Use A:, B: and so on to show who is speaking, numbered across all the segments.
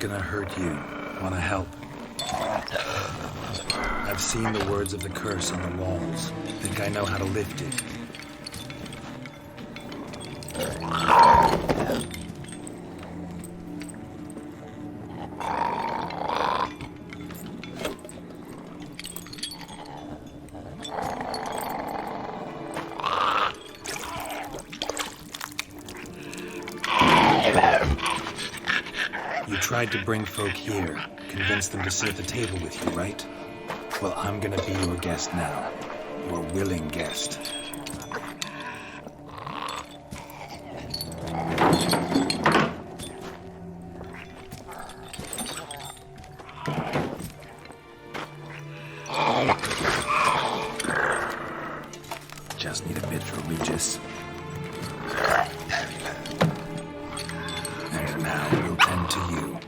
A: Not gonna hurt you. Wanna help? I've seen the words of the curse on the walls. Think I know how to lift it. You tried to bring folk here, convince them to sit at the table with you, right? Well, I'm gonna be your guest now. Your willing guest. Just need a bit for Regis. And now we'll tend to you.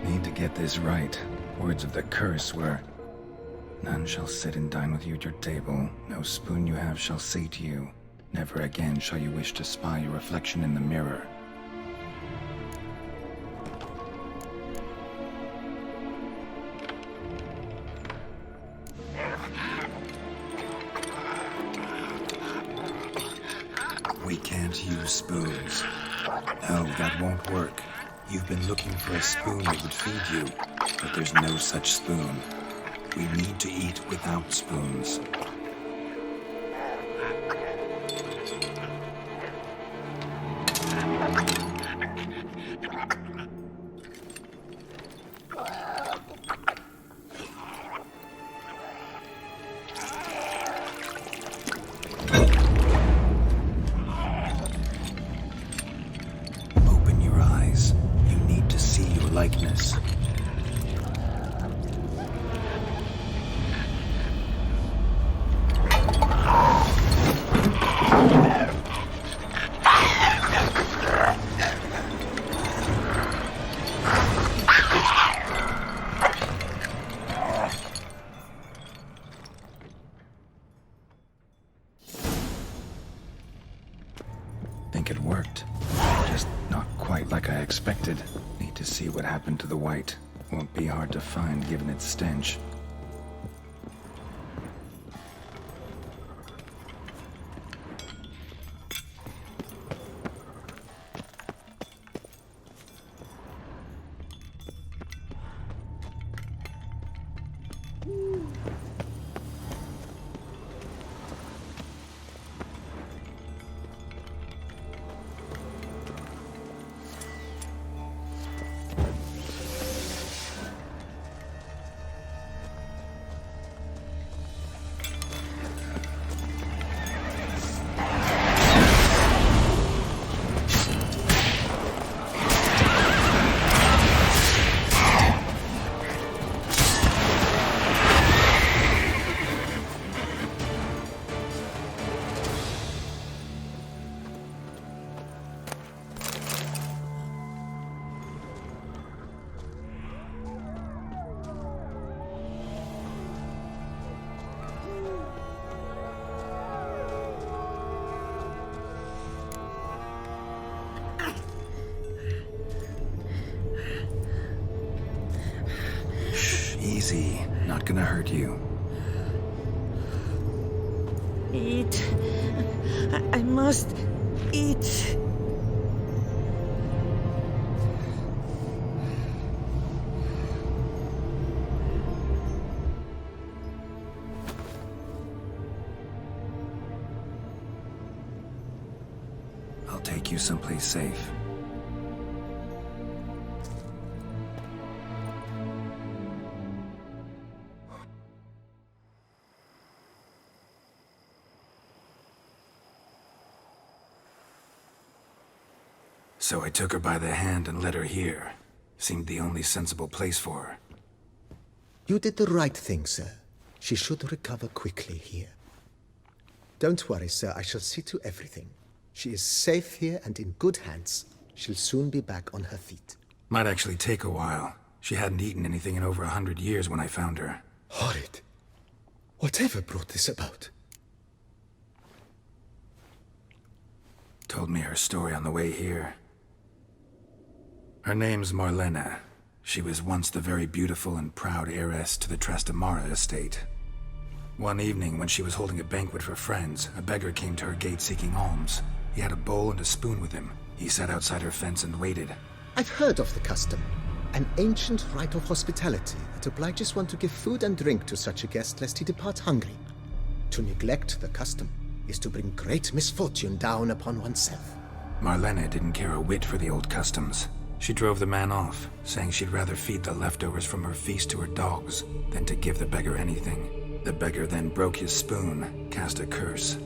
A: Need to get this right. Words of the curse were, "None shall sit and dine with you at your table. No spoon you have shall sate you. Never again shall you wish to spy your reflection in the mirror." We can't use spoons. No, that won't work. You've been looking for a spoon that would feed you, but there's no such spoon. We need to eat without spoons. Open your eyes. You need to see your likeness. Think it worked. Just not quite like I expected. Need to see what happened to the Wight. Won't be hard to find given its stench. Easy. Not gonna hurt you.
B: Eat. I must eat.
A: I'll take you someplace safe. So I took her by the hand and led her here. Seemed the only sensible place for her.
C: You did the right thing, sir. She should recover quickly here. Don't worry, sir. I shall see to everything. She is safe here and in good hands. She'll soon be back on her feet.
A: Might actually take a while. She hadn't eaten anything in over 100 years when I found her.
C: Horrid. Whatever brought this about?
A: Told me her story on the way here. Her name's Marlena. She was once the very beautiful and proud heiress to the Trastamara estate. One evening, when she was holding a banquet for friends, a beggar came to her gate seeking alms. He had a bowl and a spoon with him. He sat outside her fence and waited.
C: I've heard of the custom. An ancient rite of hospitality that obliges one to give food and drink to such a guest lest he depart hungry. To neglect the custom is to bring great misfortune down upon oneself.
A: Marlena didn't care a whit for the old customs. She drove the man off, saying she'd rather feed the leftovers from her feast to her dogs than to give the beggar anything. The beggar then broke his spoon, cast a curse.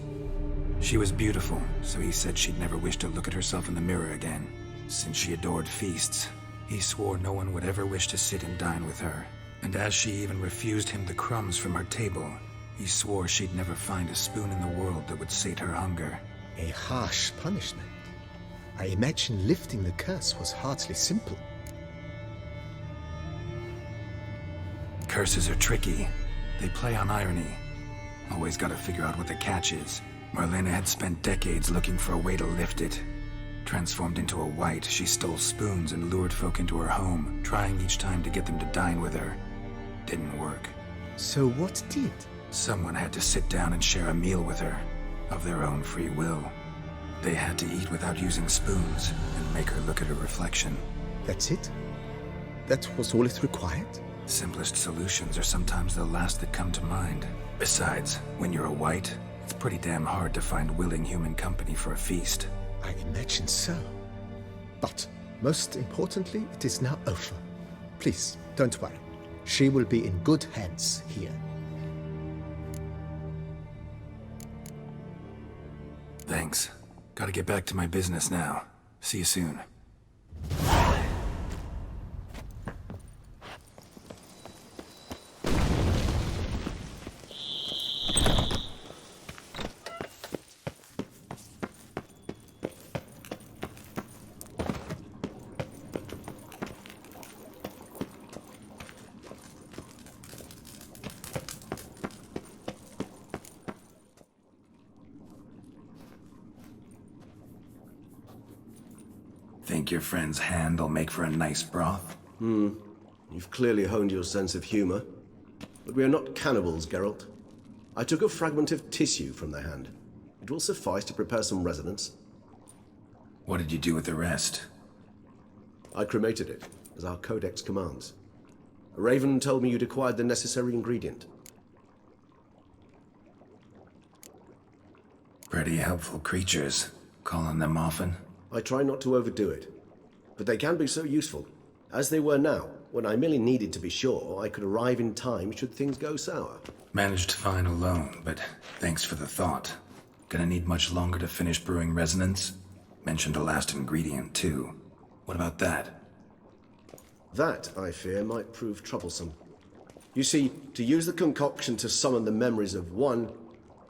A: She was beautiful, so he said she'd never wish to look at herself in the mirror again. Since she adored feasts, he swore no one would ever wish to sit and dine with her. And as she even refused him the crumbs from her table, he swore she'd never find a spoon in the world that would sate her hunger.
C: A harsh punishment. I imagine lifting the curse was hardly simple.
A: Curses are tricky. They play on irony. Always gotta figure out what the catch is. Marlena had spent decades looking for a way to lift it. Transformed into a wight, she stole spoons and lured folk into her home, trying each time to get them to dine with her. Didn't work.
C: So what did?
A: Someone had to sit down and share a meal with her, of their own free will. They had to eat without using spoons, and make her look at her reflection.
C: That's it? That was all it required?
A: Simplest solutions are sometimes the last that come to mind. Besides, when you're a wight, it's pretty damn hard to find willing human company for a feast.
C: I imagine so. But, most importantly, it is now over. Please, don't worry. She will be in good hands here.
A: Thanks. Gotta get back to my business now. See you soon. Think your friend's hand will make for a nice broth?
D: You've clearly honed your sense of humor. But we are not cannibals, Geralt. I took a fragment of tissue from the hand. It will suffice to prepare some resonance.
A: What did you do with the rest?
D: I cremated it, as our codex commands. A raven told me you'd acquired the necessary ingredient.
A: Pretty helpful creatures. Calling them often?
D: I try not to overdo it, but they can be so useful, as they were now, when I merely needed to be sure I could arrive in time should things go sour.
A: Managed fine alone, but thanks for the thought. Gonna need much longer to finish brewing resonance? Mentioned a last ingredient, too. What about that?
D: That, I fear, might prove troublesome. You see, to use the concoction to summon the memories of one,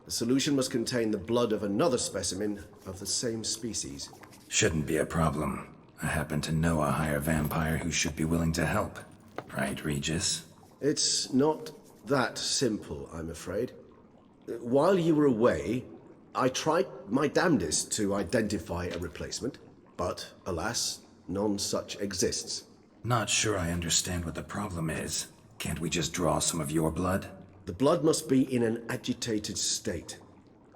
D: the solution must contain the blood of another specimen of the same species.
A: Shouldn't be a problem. I happen to know a higher vampire who should be willing to help. Right, Regis?
D: It's not that simple, I'm afraid. While you were away, I tried my damnedest to identify a replacement, but alas, none such exists.
A: Not sure I understand what the problem is. Can't we just draw some of your blood?
D: The blood must be in an agitated state.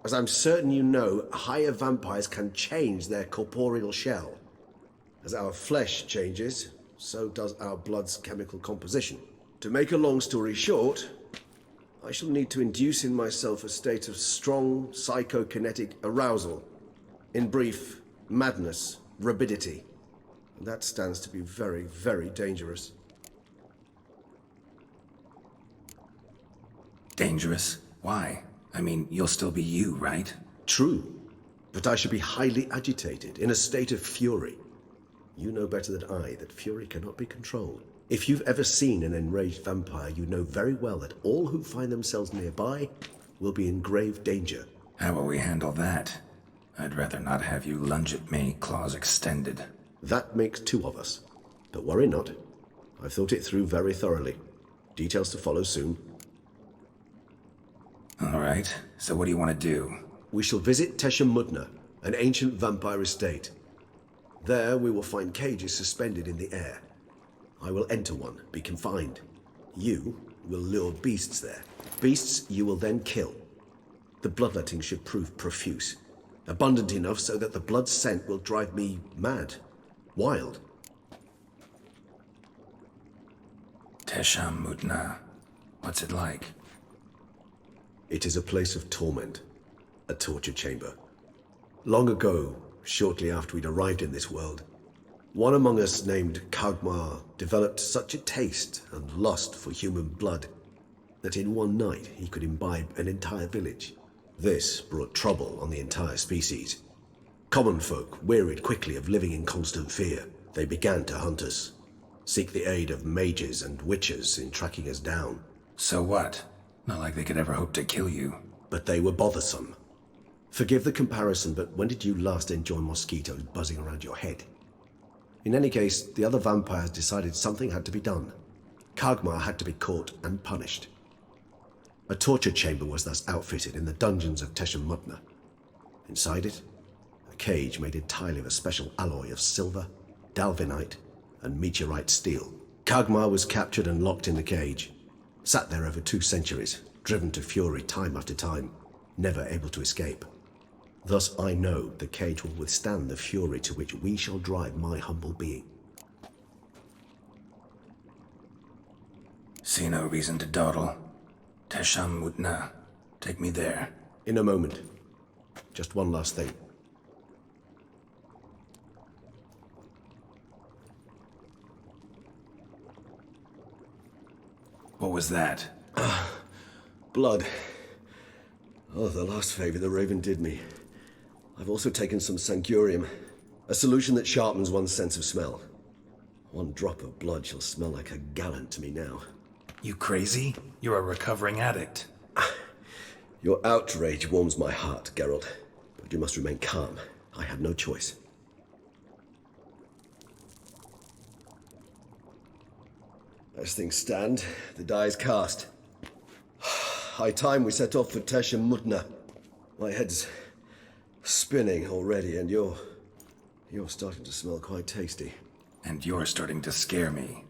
D: As I'm certain you know, higher vampires can change their corporeal shell. As our flesh changes, so does our blood's chemical composition. To make a long story short, I shall need to induce in myself a state of strong psychokinetic arousal. In brief, madness, rabidity. And that stands to be very, very dangerous.
A: Dangerous? Why? I mean, you'll still be you, right?
D: True, but I should be highly agitated, in a state of fury. You know better than I that fury cannot be controlled. If you've ever seen an enraged vampire, you know very well that all who find themselves nearby will be in grave danger.
A: How will we handle that? I'd rather not have you lunge at me, claws extended.
D: That makes two of us. But worry not. I've thought it through very thoroughly. Details to follow soon.
A: All right, so what do you want to do?
D: We shall visit Teshamudna, an ancient vampire estate. There we will find cages suspended in the air. I will enter one, be confined. You will lure beasts there. Beasts you will then kill. The bloodletting should prove profuse. Abundant enough so that the blood scent will drive me mad. Wild.
A: Teshamudna. What's it like?
D: It is a place of torment. A torture chamber. Long ago, shortly after we'd arrived in this world, one among us named Kagmar developed such a taste and lust for human blood that in one night he could imbibe an entire village. This brought trouble on the entire species. Common folk wearied quickly of living in constant fear. They began to hunt us, seek the aid of mages and witches in tracking us down.
A: So what? Not like they could ever hope to kill you.
D: But they were bothersome. Forgive the comparison, but when did you last enjoy mosquitoes buzzing around your head? In any case, the other vampires decided something had to be done. Kagmar had to be caught and punished. A torture chamber was thus outfitted in the dungeons of Teshamudna. Inside it, a cage made entirely of a special alloy of silver, dalvinite, and meteorite steel. Kagmar was captured and locked in the cage. Sat there over 2 centuries, driven to fury time after time, never able to escape. Thus I know the cage will withstand the fury to which we shall drive my humble being.
A: See no reason to dawdle. Teshamudna. Take me there.
D: In a moment. Just one last thing.
A: What was that?
D: Blood. Oh, the last favor the Raven did me. I've also taken some Sancurium, a solution that sharpens one's sense of smell. 1 drop of blood shall smell like a gallon to me now.
A: You crazy? You're a recovering addict.
D: Your outrage warms my heart, Geralt. But you must remain calm. I have no choice. As things stand, the die is cast. High time we set off for Teshamudna. My head's spinning already, and you're starting to smell quite tasty.
A: And you're starting to scare me.